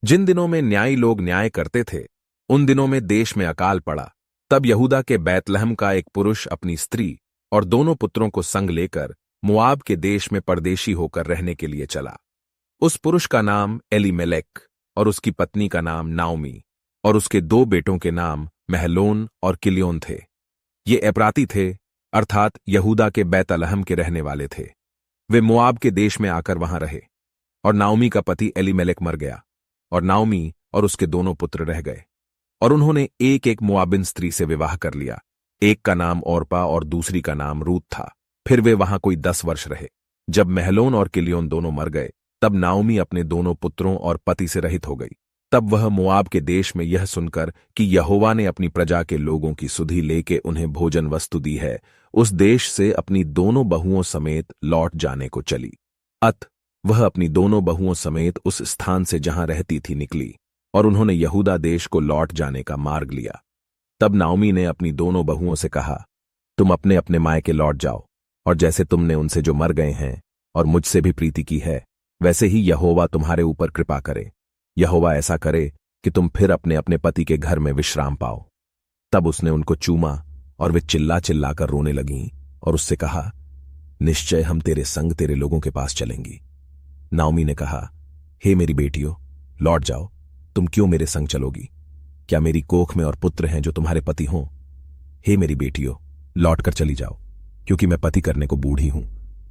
जिन दिनों में न्यायी लोग न्याय करते थे, उन दिनों में देश में अकाल पड़ा। तब यहूदा के बैतलहम का एक पुरुष अपनी स्त्री और दोनों पुत्रों को संग लेकर मुआब के देश में परदेशी होकर रहने के लिए चला। उस पुरुष का नाम एलीमेलेक और उसकी पत्नी का नाम नाओमी और उसके दो बेटों के नाम महलोन और किलियोन थे। ये एप्राती थे, अर्थात यहूदा के बैतलहम के रहने वाले थे। वे मुआब के देश में आकर वहां रहे। और नाओमी का पति एलीमेलेक मर गया और नाओमी और उसके दोनों पुत्र रह गए। और उन्होंने एक एक मुआबिन स्त्री से विवाह कर लिया। एक का नाम ओरपा और दूसरी का नाम रूत था। फिर वे वहां कोई 10 वर्ष रहे। जब महलोन और किलियोन दोनों मर गए, तब नाओमी अपने दोनों पुत्रों और पति से रहित हो गई। तब वह मुआब के देश में यह सुनकर कि यहोवा ने अपनी प्रजा के लोगों की सुधि लेके उन्हें भोजन वस्तु दी है, उस देश से अपनी दोनों बहुओं समेत लौट जाने को चली। वह अपनी दोनों बहुओं समेत उस स्थान से जहां रहती थी निकली, और उन्होंने यहूदा देश को लौट जाने का मार्ग लिया। तब नाओमी ने अपनी दोनों बहुओं से कहा, तुम अपने अपने मायके लौट जाओ, और जैसे तुमने उनसे जो मर गए हैं और मुझसे भी प्रीति की है, वैसे ही यहोवा तुम्हारे ऊपर कृपा करे। यहोवा ऐसा करे कि तुम फिर अपने अपने पति के घर में विश्राम पाओ। तब उसने उनको चूमा और वे चिल्ला चिल्लाकर रोने लगीं और उससे कहा, निश्चय हम तेरे संग तेरे लोगों के पास चलेंगी। नाओमी ने कहा, हे मेरी बेटियों, लौट जाओ। तुम क्यों मेरे संग चलोगी? क्या मेरी कोख में और पुत्र हैं जो तुम्हारे पति हों? हे मेरी बेटियों, लौट कर चली जाओ, क्योंकि मैं पति करने को बूढ़ी हूं।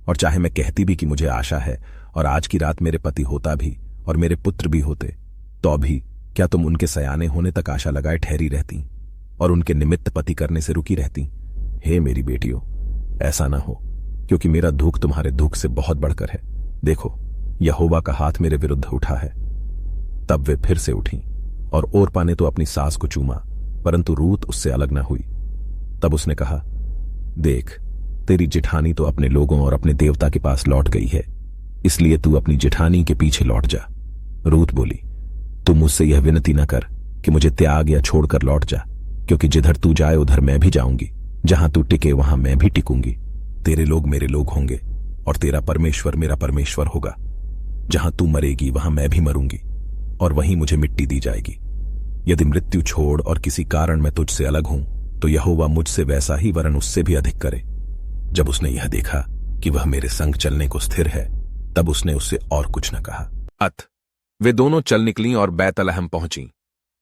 और चाहे मैं कहती भी कि मुझे आशा है और आज की रात मेरे पति होता भी और मेरे पुत्र भी होते, तो भी क्या तुम उनके सयाने होने तक आशा लगाए ठहरी रहती और उनके निमित्त पति करने से रुकी रहती? हे मेरी बेटियों, ऐसा ना हो, क्योंकि मेरा दुख तुम्हारे दुख से बहुत बढ़कर है। देखो, यहोवा का हाथ मेरे विरुद्ध उठा है। तब वे फिर से उठी, और ओरपा ने तो अपनी सास को चूमा, परंतु रूत उससे अलग न हुई। तब उसने कहा, देख, तेरी जेठानी तो अपने लोगों और अपने देवता के पास लौट गई है, इसलिए तू अपनी जेठानी के पीछे लौट जा। रूत बोली, तू मुझसे यह विनती न कर कि मुझे त्याग या छोड़कर लौट जा, क्योंकि जिधर तू जाए उधर मैं भी जाऊंगी, जहां तू टिके वहां मैं भी टिकूंगी। तेरे लोग मेरे लोग होंगे और तेरा परमेश्वर मेरा परमेश्वर होगा। जहां तू मरेगी वहां मैं भी मरूंगी, और वहीं मुझे मिट्टी दी जाएगी। यदि मृत्यु छोड़ और किसी कारण मैं तुझसे अलग हूं, तो यहोवा मुझसे वैसा ही वरन उससे भी अधिक करे। जब उसने यह देखा कि वह मेरे संग चलने को स्थिर है, तब उसने उससे और कुछ न कहा। वे दोनों चल निकलीं और बैतलहम पहुंचीं।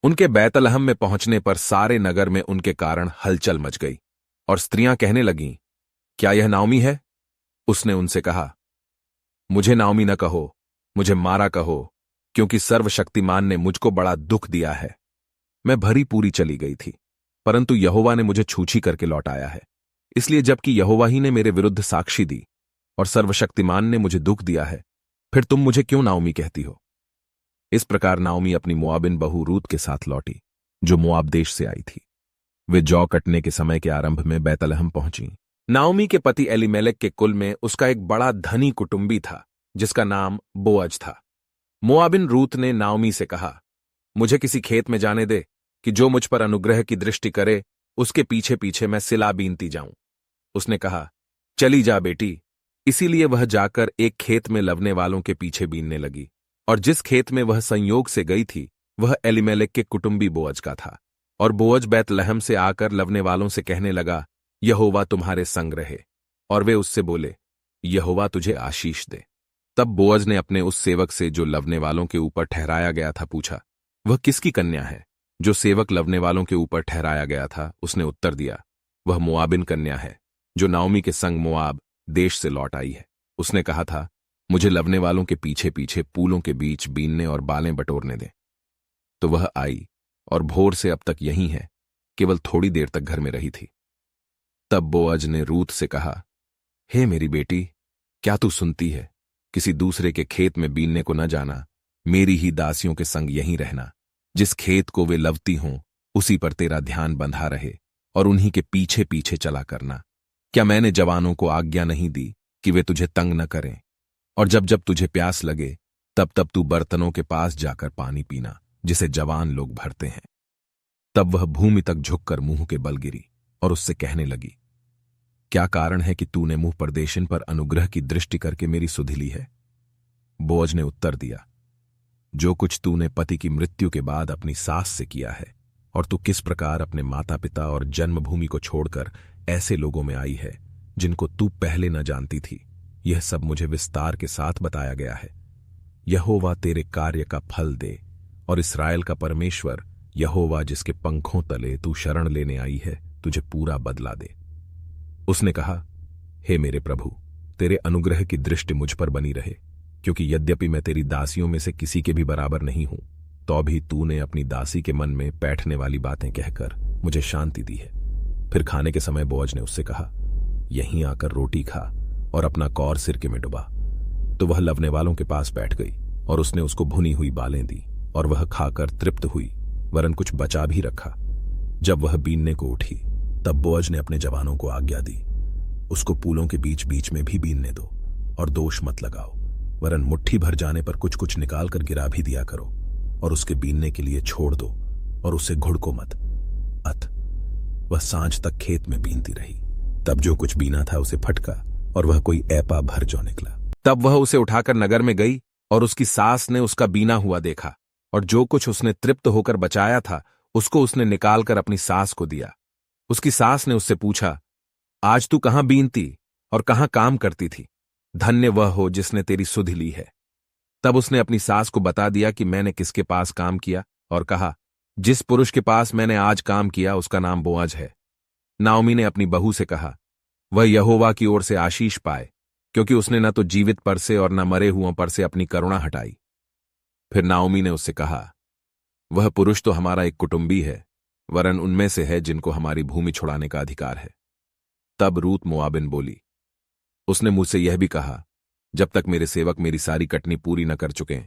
उनके बैतलहम में पहुंचने पर सारे नगर में उनके कारण हलचल मच गई, और स्त्रियां कहने लगीं, क्या यह नाओमी है? उसने उनसे कहा, मुझे नाओमी न कहो, मुझे मारा कहो, क्योंकि सर्वशक्तिमान ने मुझको बड़ा दुख दिया है। मैं भरी पूरी चली गई थी, परंतु यहोवा ने मुझे छूछी करके लौटाया है। इसलिए जबकि यहोवा ही ने मेरे विरुद्ध साक्षी दी और सर्वशक्तिमान ने मुझे दुख दिया है, फिर तुम मुझे क्यों नाओमी कहती हो? इस प्रकार नाओमी अपनी मुआबिन बहू रूत के साथ लौटी, जो मुआब देश से आई थी। वे जौ कटने के समय के आरंभ में बैतलहम पहुंची। नाओमी के पति एलीमेलेक के कुल में उसका एक बड़ा धनी कुटुंबी था, जिसका नाम बोअज था। मुआबिन रूत ने नाओमी से कहा, मुझे किसी खेत में जाने दे कि जो मुझ पर अनुग्रह की दृष्टि करे, उसके पीछे पीछे मैं सिला बीनती जाऊं। उसने कहा, चली जा बेटी। इसीलिए वह जाकर एक खेत में लवने वालों के पीछे बीनने लगी, और जिस खेत में वह संयोग से गई थी, वह एलीमेलेक के कुटुंबी बोअज का था। और बोअज बैतलहम से आकर लवने वालों से कहने लगा, यहोवा तुम्हारे संग रहे। और वे उससे बोले, यहोवा तुझे आशीष दे। तब बोअज ने अपने उस सेवक से, जो लवने वालों के ऊपर ठहराया गया था, पूछा, वह किसकी कन्या है? जो सेवक लवने वालों के ऊपर ठहराया गया था, उसने उत्तर दिया, वह मुआबिन कन्या है, जो नाओमी के संग मुआब देश से लौट आई है। उसने कहा था, मुझे लवने वालों के पीछे पीछे पूलों के बीच बीनने और बालें बटोरने दें। तो वह आई और भोर से अब तक यहीं है, केवल थोड़ी देर तक घर में रही थी। तब बोअज ने रूत से कहा, हे मेरी बेटी, क्या तू सुनती है? किसी दूसरे के खेत में बीनने को न जाना, मेरी ही दासियों के संग यहीं रहना। जिस खेत को वे लवती हों, उसी पर तेरा ध्यान बंधा रहे, और उन्हीं के पीछे पीछे चला करना। क्या मैंने जवानों को आज्ञा नहीं दी कि वे तुझे तंग न करें? और जब जब तुझे प्यास लगे, तब तब तू बर्तनों के पास जाकर पानी पीना, जिसे जवान लोग भरते हैं। तब वह भूमि तक झुककर मुंह के बल गिरी और उससे कहने लगी, क्या कारण है कि तूने मुंह परदेशन पर अनुग्रह की दृष्टि करके मेरी सुधि ली है? बोअज ने उत्तर दिया, जो कुछ तूने पति की मृत्यु के बाद अपनी सास से किया है और तू किस प्रकार अपने माता पिता और जन्मभूमि को छोड़कर ऐसे लोगों में आई है जिनको तू पहले न जानती थी, यह सब मुझे विस्तार के साथ बताया गया है। यहोवा तेरे कार्य का फल दे और इस्राएल का परमेश्वर यहोवा जिसके पंखों तले तू शरण लेने आई है तुझे पूरा बदला दे। उसने कहा, हे मेरे प्रभु, तेरे अनुग्रह की दृष्टि मुझ पर बनी रहे, क्योंकि यद्यपि मैं तेरी दासियों में से किसी के भी बराबर नहीं हूं, तो भी तूने अपनी दासी के मन में बैठने वाली बातें कहकर मुझे शांति दी है। फिर खाने के समय बोअज ने उससे कहा, यहीं आकर रोटी खा और अपना कौर सिरके में डुबा। तो वह लवने वालों के पास बैठ गई और उसने उसको भुनी हुई बालें दी और वह खाकर तृप्त हुई, वरन कुछ बचा भी रखा। जब वह बीनने को उठी तब बोअज ने अपने जवानों को आज्ञा दी, उसको पूलों के बीच बीच में भी बीनने दो और दोष मत लगाओ, वरन मुट्ठी भर जाने पर कुछ कुछ निकाल कर गिरा भी दिया करो और उसके बीनने के लिए छोड़ दो और उसे घुड़को मत। अत वह सांझ तक खेत में बीनती रही। तब जो कुछ बीना था उसे फटका और वह कोई ऐपा भर जो निकला। तब वह उसे उठाकर नगर में गई और उसकी सास ने उसका बीना हुआ देखा और जो कुछ उसने तृप्त होकर बचाया था उसको उसने निकालकर अपनी सास को दिया। उसकी सास ने उससे पूछा, आज तू कहां बीनती और कहां काम करती थी? धन्य वह हो जिसने तेरी सुधि ली है। तब उसने अपनी सास को बता दिया कि मैंने किसके पास काम किया और कहा, जिस पुरुष के पास मैंने आज काम किया उसका नाम बोअज है। नाओमी ने अपनी बहू से कहा, वह यहोवा की ओर से आशीष पाए, क्योंकि उसने न तो जीवित पर से और न मरे हुओं पर से अपनी करुणा हटाई। फिर नाओमी ने उससे कहा, वह पुरुष तो हमारा एक कुटुंबी है, वरन उनमें से है जिनको हमारी भूमि छुड़ाने का अधिकार है। तब रूत मोआबिन बोली, उसने मुझसे यह भी कहा, जब तक मेरे सेवक मेरी सारी कटनी पूरी न कर चुके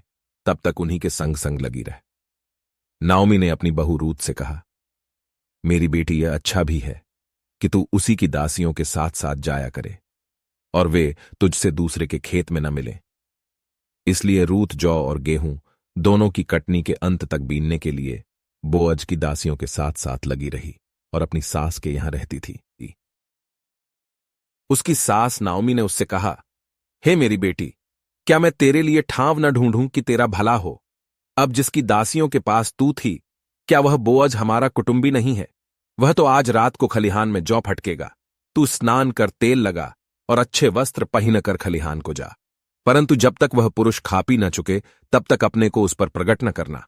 तब तक उन्हीं के संग संग लगी रह। नाओमी ने अपनी बहू रूत से कहा, मेरी बेटी, यह अच्छा भी है कि तू उसी की दासियों के साथ साथ जाया करे और वे तुझसे दूसरे के खेत में न मिले। इसलिए रूत जौ और गेहूं दोनों की कटनी के अंत तक बीनने के लिए बोअज की दासियों के साथ साथ लगी रही और अपनी सास के यहां रहती थी। उसकी सास नाओमी ने उससे कहा, हे मेरी बेटी, क्या मैं तेरे लिए ठाव न ढूंढूं कि तेरा भला हो? अब जिसकी दासियों के पास तू थी, क्या वह बोअज हमारा कुटुंबी नहीं है? वह तो आज रात को खलिहान में जौ फटकेगा। तू स्नान कर तेल लगा और अच्छे वस्त्र पहिन कर खलिहान को जा, परंतु जब तक वह पुरुष खा पी न चुके तब तक अपने को उस पर प्रगट न करना,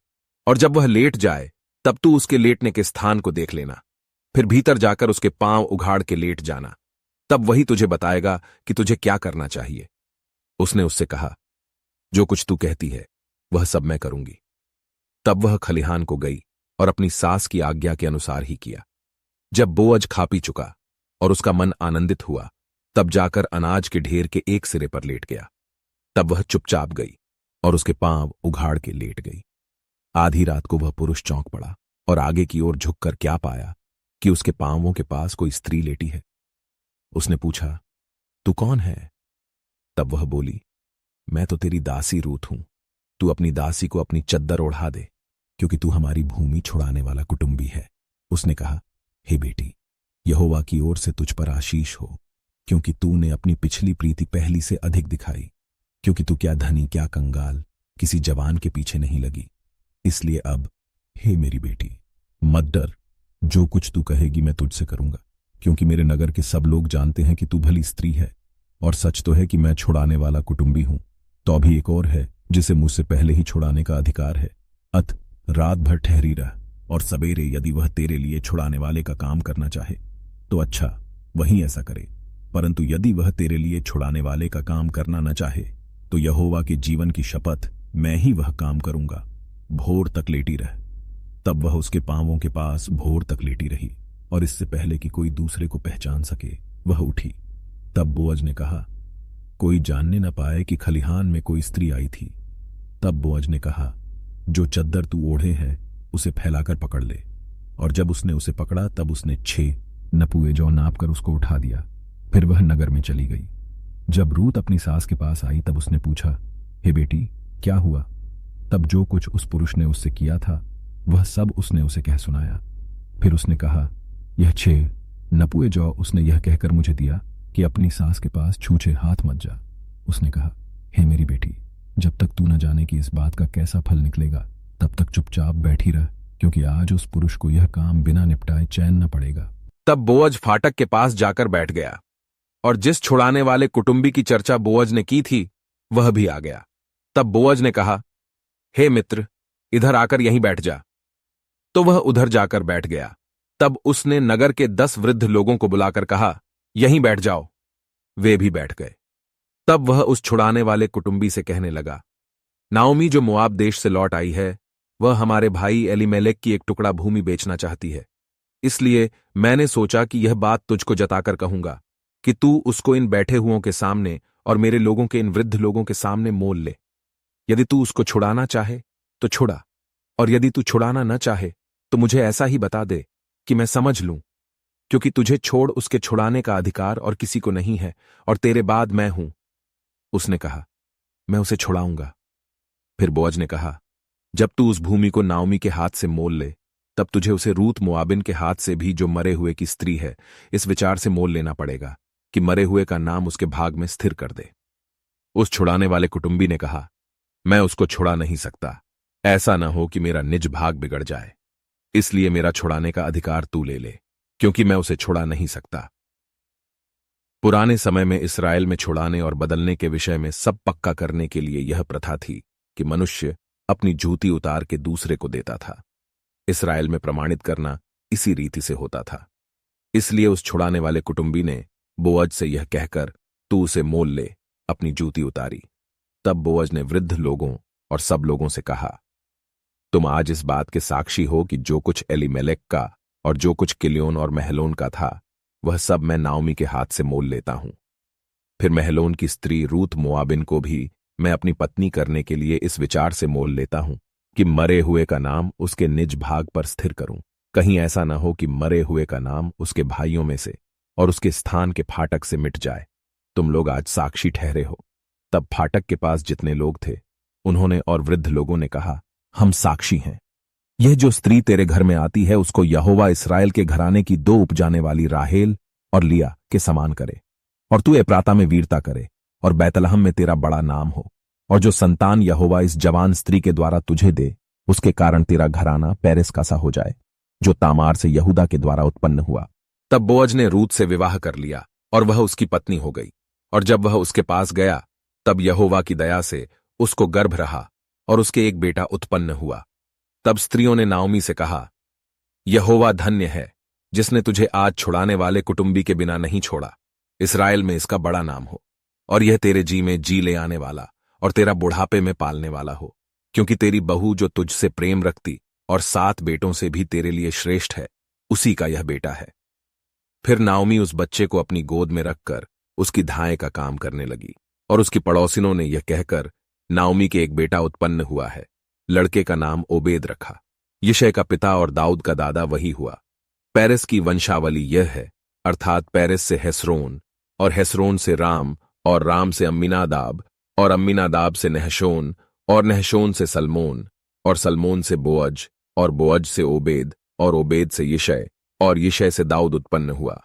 और जब वह लेट जाए तब तू उसके लेटने के स्थान को देख लेना। फिर भीतर जाकर उसके पांव उघाड़ के लेट जाना, तब वही तुझे बताएगा कि तुझे क्या करना चाहिए। उसने उससे कहा, जो कुछ तू कहती है वह सब मैं करूंगी। तब वह खलिहान को गई और अपनी सास की आज्ञा के अनुसार ही किया। जब बोअज खा पी चुका और उसका मन आनंदित हुआ, तब जाकर अनाज के ढेर के एक सिरे पर लेट गया। तब वह चुपचाप गई और उसके पांव उघाड़ के लेट गई। आधी रात को वह पुरुष चौंक पड़ा और आगे की ओर झुककर क्या पाया कि उसके पांवों के पास कोई स्त्री लेटी है। उसने पूछा, तू कौन है? तब वह बोली, मैं तो तेरी दासी रूत हूं। तू अपनी दासी को अपनी चद्दर ओढ़ा दे, क्योंकि तू हमारी भूमि छुड़ाने वाला कुटुंबी है। उसने कहा, हे बेटी, यहोवा की ओर से तुझ पर आशीष हो, क्योंकि तूने अपनी पिछली प्रीति पहली से अधिक दिखाई, क्योंकि तू क्या धनी क्या कंगाल किसी जवान के पीछे नहीं लगी। इसलिए अब, हे मेरी बेटी, मत डर, जो कुछ तू कहेगी मैं तुझसे करूंगा, क्योंकि मेरे नगर के सब लोग जानते हैं कि तू भली स्त्री है, और सच तो है कि मैं छुड़ाने वाला कुटुंबी हूं। तो अभी एक और है जिसे मुझसे पहले ही छुड़ाने का अधिकार है। अत रात भर ठहरी रह, और सवेरे यदि वह तेरे लिए छुड़ाने वाले का काम करना चाहे तो अच्छा, वही ऐसा करे, परंतु यदि वह तेरे लिए छुड़ाने वाले का काम करना न चाहे तो यहोवा के जीवन की शपथ, मैं ही वह काम करूंगा। भोर तक लेटी रह। तब वह उसके पांवों के पास भोर तक लेटी रही, और इससे पहले कि कोई दूसरे को पहचान सके वह उठी। तब बोअज ने कहा, कोई जानने न पाए कि खलिहान में कोई स्त्री आई थी। तब बोअज ने कहा, जो चद्दर तू ओढ़े है उसे फैलाकर पकड़ ले। और जब उसने उसे पकड़ा तब उसने 6 नपुए जौ नाप कर उसको उठा दिया। फिर वह नगर में चली गई। जब रूत अपनी सास के पास आई तब उसने पूछा, हे बेटी, क्या हुआ? तब जो कुछ उस पुरुष ने उससे किया था वह सब उसने उसे कह सुनाया। फिर उसने कहा, यह 6 नपुए जौ उसने यह कहकर मुझे दिया कि अपनी सास के पास छूछे हाथ मत जा। उसने कहा, हे मेरी बेटी, जब तक तू न जाने कि इस बात का कैसा फल निकलेगा, तब तक चुपचाप बैठी रह, क्योंकि आज उस पुरुष को यह काम बिना निपटाए चैन न पड़ेगा। तब बोअज फाटक के पास जाकर बैठ गया और जिस छुड़ाने वाले कुटुंबी की चर्चा बोअज ने की थी वह भी आ गया। तब बोअज ने कहा, हे मित्र, इधर आकर यहीं बैठ जा। तो वह उधर जाकर बैठ गया। तब उसने नगर के 10 वृद्ध लोगों को बुलाकर कहा, यहीं बैठ जाओ। वे भी बैठ गए। तब वह उस छुड़ाने वाले कुटुंबी से कहने लगा, नाओमी जो मोआब देश से लौट आई है, वह हमारे भाई एलीमेलेक की एक टुकड़ा भूमि बेचना चाहती है। इसलिए मैंने सोचा कि यह बात तुझको जताकर कहूंगा कि तू उसको इन बैठे हुओं के सामने और मेरे लोगों के इन वृद्ध लोगों के सामने मोल ले। यदि तू उसको छुड़ाना चाहे तो छुड़ा, और यदि तू छुड़ाना न चाहे तो मुझे ऐसा ही बता दे कि मैं समझ लूं, क्योंकि तुझे छोड़ उसके छुड़ाने का अधिकार और किसी को नहीं है, और तेरे बाद मैं हूं। उसने कहा, मैं उसे छुड़ाऊंगा। फिर बोअज ने कहा, जब तू उस भूमि को नाओमी के हाथ से मोल ले, तब तुझे उसे रूत मोआबिन के हाथ से भी, जो मरे हुए की स्त्री है, इस विचार से मोल लेना पड़ेगा कि मरे हुए का नाम उसके भाग में स्थिर कर दे। उस छुड़ाने वाले कुटुंबी ने कहा, मैं उसको छुड़ा नहीं सकता, ऐसा न हो कि मेरा निज भाग बिगड़ जाए, इसलिए मेरा छुड़ाने का अधिकार तू ले ले, क्योंकि मैं उसे छुड़ा नहीं सकता। पुराने समय में इस्राएल में छुड़ाने और बदलने के विषय में सब पक्का करने के लिए यह प्रथा थी कि मनुष्य अपनी जूती उतार के दूसरे को देता था। इस्राएल में प्रमाणित करना इसी रीति से होता था। इसलिए उस छुड़ाने वाले कुटुंबी ने बोअज से यह कहकर, तू उसे मोल ले, अपनी जूती उतारी। तब बोअज ने वृद्ध लोगों और सब लोगों से कहा, तुम आज इस बात के साक्षी हो कि जो कुछ एलीमेलेक का और जो कुछ किलियोन और महलोन का था, वह सब मैं नाओमी के हाथ से मोल लेता हूं। फिर महलोन की स्त्री रूत मोआबिन को भी मैं अपनी पत्नी करने के लिए इस विचार से मोल लेता हूं कि मरे हुए का नाम उसके निज भाग पर स्थिर करूं। कहीं ऐसा न हो कि मरे हुए का नाम उसके भाइयों में से और उसके स्थान के फाटक से मिट जाए। तुम लोग आज साक्षी ठहरे हो। तब फाटक के पास जितने लोग थे, उन्होंने और वृद्ध लोगों ने कहा, हम साक्षी हैं। यह जो स्त्री तेरे घर में आती है, उसको यहोवा इस्राएल के घराने की 2 उपजाने वाली राहेल और लिया के समान करे, और तू एप्राता में वीरता करे, और बैतलहम में तेरा बड़ा नाम हो, और जो संतान यहोवा इस जवान स्त्री के द्वारा तुझे दे, उसके कारण तेरा घराना पेरेस का सा हो जाए, जो तामार से यहूदा के द्वारा उत्पन्न हुआ। तब बोअज ने रूत से विवाह कर लिया, और वह उसकी पत्नी हो गई। और जब वह उसके पास गया, तब यहोवा की दया से उसको गर्भ रहा, और उसके एक बेटा उत्पन्न हुआ। तब स्त्रियों ने नाओमी से कहा, यहोवा धन्य है, जिसने तुझे आज छुड़ाने वाले कुटुंबी के बिना नहीं छोड़ा। इस्राएल में इसका बड़ा नाम हो, और यह तेरे जी में जी ले आने वाला और तेरा बुढ़ापे में पालने वाला हो, क्योंकि तेरी बहू जो तुझसे प्रेम रखती और 7 बेटों से भी तेरे लिए श्रेष्ठ है, उसी का यह बेटा है। फिर नाओमी उस बच्चे को अपनी गोद में रखकर उसकी धाए का काम करने लगी, और उसकी पड़ोसिनों ने यह कहकर, नाओमी के एक बेटा उत्पन्न हुआ है, लड़के का नाम ओबेद रखा। यिशै का पिता और दाऊद का दादा वही हुआ। पेरेस की वंशावली यह है, अर्थात पेरेस से हेस्रोन, और हेस्रोन से राम, और राम से अम्मीनादाब, और अम्मीनादाब से नहशोन, और नहशोन से सलमोन, और सलमोन से बोअज, और बोअज से ओबेद, और ओबेद से यिशै, और यिशै से दाऊद उत्पन्न हुआ।